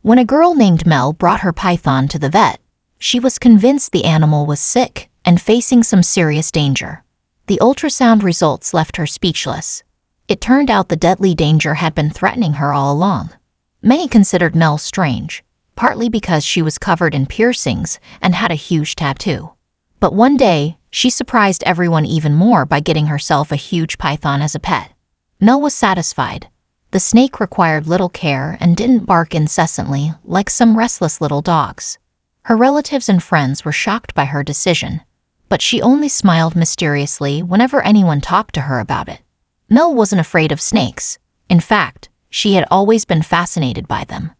When a girl named Mel brought her python to the vet, she was convinced the animal was sick and facing some serious danger. The ultrasound results left her speechless. It turned out the deadly danger had been threatening her all along. Many considered Mel strange, partly because she was covered in piercings and had a huge tattoo. But one day, she surprised everyone even more by getting herself a huge python as a pet. Mel was satisfied. The snake required little care and didn't bark incessantly like some restless little dogs. Her relatives and friends were shocked by her decision, but she only smiled mysteriously whenever anyone talked to her about it. Mel wasn't afraid of snakes. In fact, she had always been fascinated by them.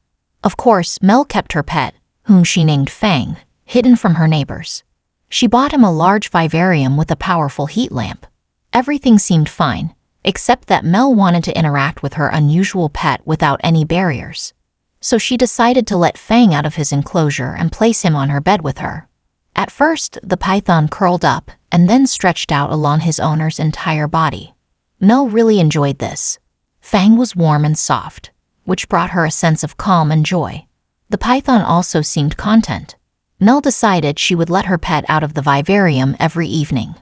Of course, Mel kept her pet, whom she named Fang, hidden from her neighbors. She bought him a large vivarium with a powerful heat lamp. Everything seemed fine, except that Mel wanted to interact with her unusual pet without any barriers. So she decided to let Fang out of his enclosure and place him on her bed with her. At first, the python curled up and then stretched out along his owner's entire body. Mel really enjoyed this. Fang was warm and soft, which brought her a sense of calm and joy. The python also seemed content. Mel decided she would let her pet out of the vivarium every evening.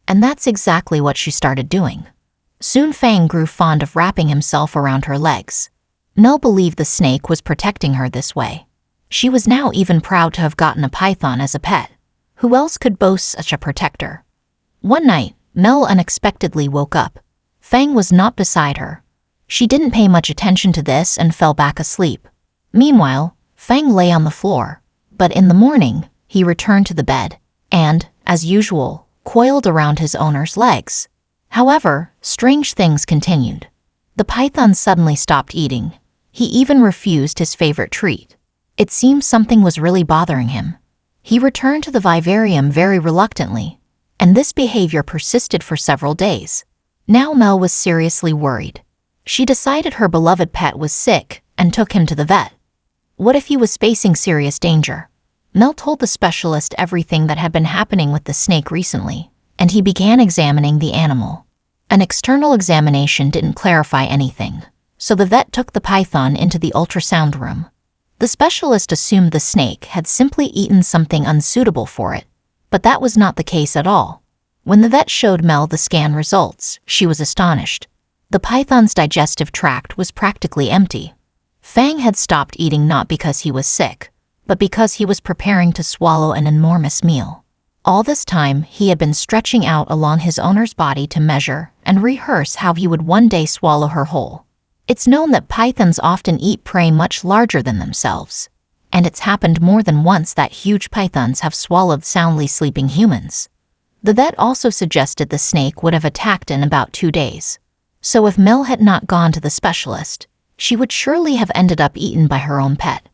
And that's exactly what she started doing. Soon Fang grew fond of wrapping himself around her legs. Mel believed the snake was protecting her this way. She was now even proud to have gotten a python as a pet. Who else could boast such a protector? One night, Mel unexpectedly woke up. Fang was not beside her. She didn't pay much attention to this and fell back asleep. Meanwhile, Fang lay on the floor, but in the morning, he returned to the bed and, as usual, coiled around his owner's legs. However, strange things continued. The python suddenly stopped eating. He even refused his favorite treat. It seemed something was really bothering him. He returned to the vivarium very reluctantly, and this behavior persisted for several days. Now Mel was seriously worried. She decided her beloved pet was sick and took him to the vet. What if he was facing serious danger? Mel told the specialist everything that had been happening with the snake recently, and he began examining the animal. An external examination didn't clarify anything, so the vet took the python into the ultrasound room. The specialist assumed the snake had simply eaten something unsuitable for it, but that was not the case at all. When the vet showed Mel the scan results, she was astonished. The python's digestive tract was practically empty. Fang had stopped eating not because he was sick, but because he was preparing to swallow an enormous meal. All this time, he had been stretching out along his owner's body to measure and rehearse how he would one day swallow her whole. It's known that pythons often eat prey much larger than themselves, and it's happened more than once that huge pythons have swallowed soundly sleeping humans. The vet also suggested the snake would have attacked in about 2 days. So if Mel had not gone to the specialist, she would surely have ended up eaten by her own pet.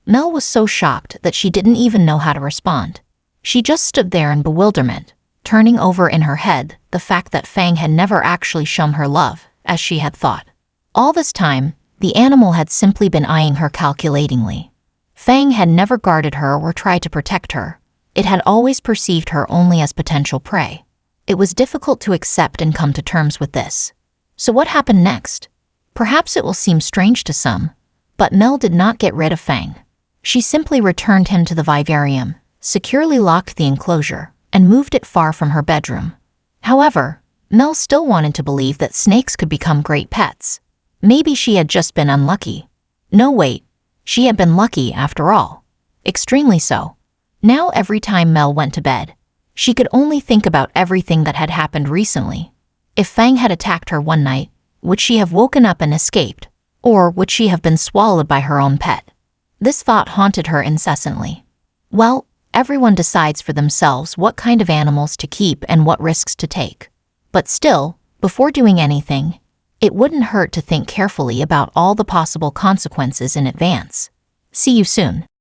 Mel was so shocked that she didn't even know how to respond. She just stood there in bewilderment, turning over in her head the fact that Fang had never actually shown her love, as she had thought. All this time, the animal had simply been eyeing her calculatingly. Fang had never guarded her or tried to protect her. It had always perceived her only as potential prey. It was difficult to accept and come to terms with this. So what happened next? Perhaps it will seem strange to some, but Mel did not get rid of Fang. She simply returned him to the vivarium, securely locked the enclosure, and moved it far from her bedroom. However, Mel still wanted to believe that snakes could become great pets. Maybe she had just been unlucky. No, wait. She had been lucky after all. Extremely so. Now every time Mel went to bed, she could only think about everything that had happened recently. If Fang had attacked her one night, would she have woken up and escaped? Or would she have been swallowed by her own pet? This thought haunted her incessantly. Well, everyone decides for themselves what kind of animals to keep and what risks to take. But still, before doing anything, it wouldn't hurt to think carefully about all the possible consequences in advance. See you soon.